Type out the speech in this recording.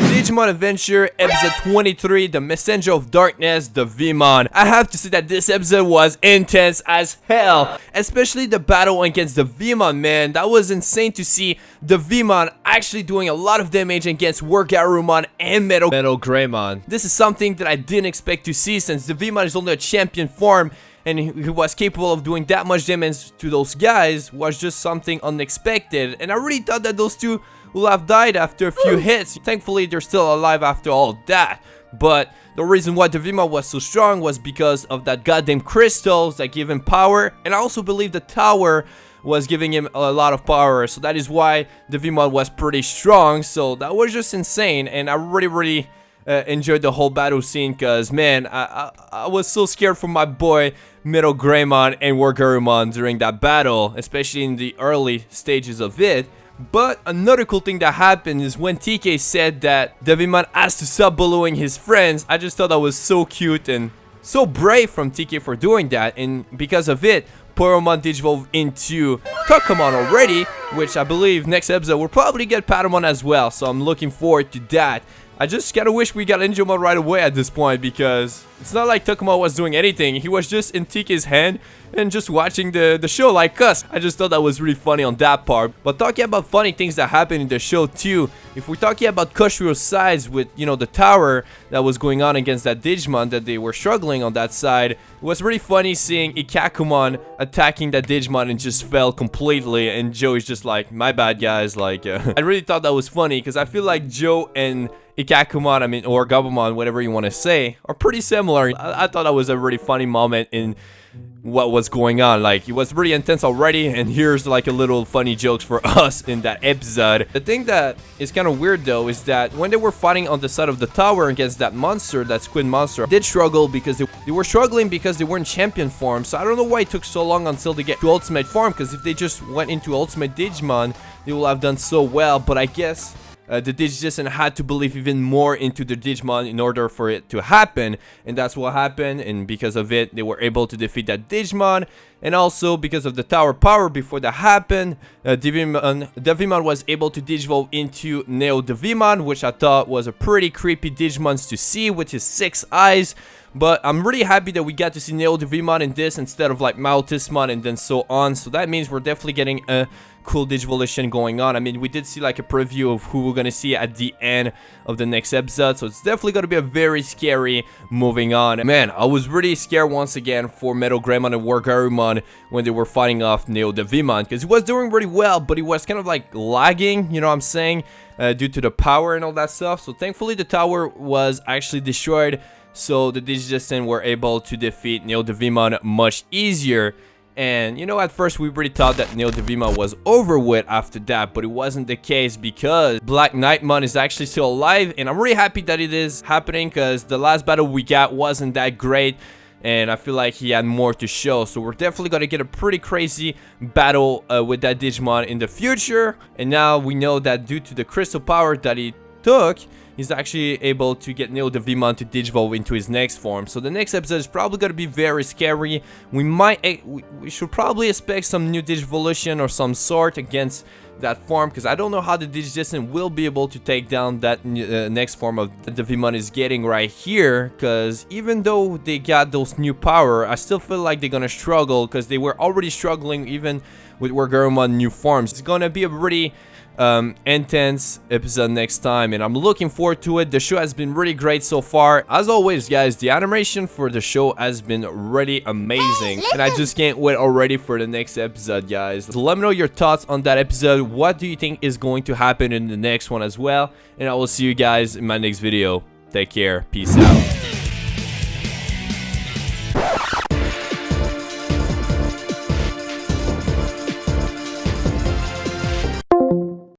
Digimon Adventure, episode 23, The Messenger of Darkness, Devimon. I have to say that this episode was intense as hell, especially the battle against Devimon, man. That was insane to see Devimon actually doing a lot of damage against Garurumon and Metal Greymon. This is something that I didn't expect to see, since Devimon is only a champion form, and he was capable of doing that much damage to those guys was just something unexpected. And I really thought that those two will have died after a few hits. Thankfully, they're still alive after all that. But the reason why Devimon was so strong was because of that goddamn crystals that give him power. And I also believe the tower was giving him a lot of power. So that is why Devimon was pretty strong. So that was just insane. And I really enjoyed the whole battle scene, because man, I was so scared for my boy Metal Greymon and Garurumon during that battle, especially in the early stages of it. But another cool thing that happened is when TK said that Devimon has to stop bullying his friends. I just thought that was so cute and so brave from TK for doing that, and because of it, Poromon digivolved into Tokamon already, which I believe next episode we'll probably get Patamon as well, so I'm looking forward to that. I just kinda wish we got Ninjamon right away at this point, because it's not like Tokamon was doing anything. He was just in TK's hand and just watching the show like us. I just thought that was really funny on that part. But talking about funny things that happened in the show too, if we're talking about Koshiro's sides with, you know, the tower that was going on against that Digimon that they were struggling on that side, it was really funny seeing Ikakumon attacking that Digimon and just fell completely, and Joe is just like, my bad guys, like, I really thought that was funny, because I feel like Joe and Ikakumon, or Gabumon, whatever you want to say, are pretty similar. I thought that was a really funny moment in what was going on. Like, it was really intense already, and here's like a little funny jokes for us in that episode. The thing that is kind of weird though is that when they were fighting on the side of the tower against that monster, that squid monster, did struggle because they were struggling because they were in champion form. So I don't know why it took so long until they get to ultimate form, because if they just went into ultimate Digimon, they will have done so well. But I guess the Digidestin had to believe even more into the Digimon in order for it to happen, and that's what happened, and because of it, they were able to defeat that Digimon. And also, because of the tower power before that happened, Devimon was able to digivolve into NeoDevimon, which I thought was a pretty creepy Digimon to see with his 6 eyes. But I'm really happy that we got to see NeoDevimon in this instead of like Maltismon and then so on. So that means we're definitely getting a cool Digivolution going on. I mean, we did see like a preview of who we're gonna see at the end of the next episode, so it's definitely gonna be a very scary moving on. Man, I was really scared once again for Metal Greymon and Garurumon when they were fighting off NeoDevimon, because he was doing really well, but he was kind of like lagging, you know what I'm saying, due to the power and all that stuff. So thankfully the tower was actually destroyed, so the Digidestin were able to defeat NeoDevimon much easier. And, you know, at first we really thought that NeoDevimon was over with after that, but it wasn't the case, because Black Knightmon is actually still alive, and I'm really happy that it is happening, because the last battle we got wasn't that great, and I feel like he had more to show. So we're definitely gonna get a pretty crazy battle with that Digimon in the future. And now we know that due to the crystal power that he took, he's actually able to get NeoDevimon to digivolve into his next form. So the next episode is probably going to be very scary. We should probably expect some new Digivolution or some sort against that form, because I don't know how the Digidestin will be able to take down that next form of the Devimon is getting right here, because even though they got those new power, I still feel like they're gonna struggle, because they were already struggling even with Garurumon new forms. It's gonna be a really intense episode next time, and I'm looking forward to it. The show has been really great so far. As always, guys, the animation for the show has been really amazing, and I just can't wait already for the next episode, guys. So let me know your thoughts on that episode. What do you think is going to happen in the next one as well? And I will see you guys in my next video. Take care. Peace out.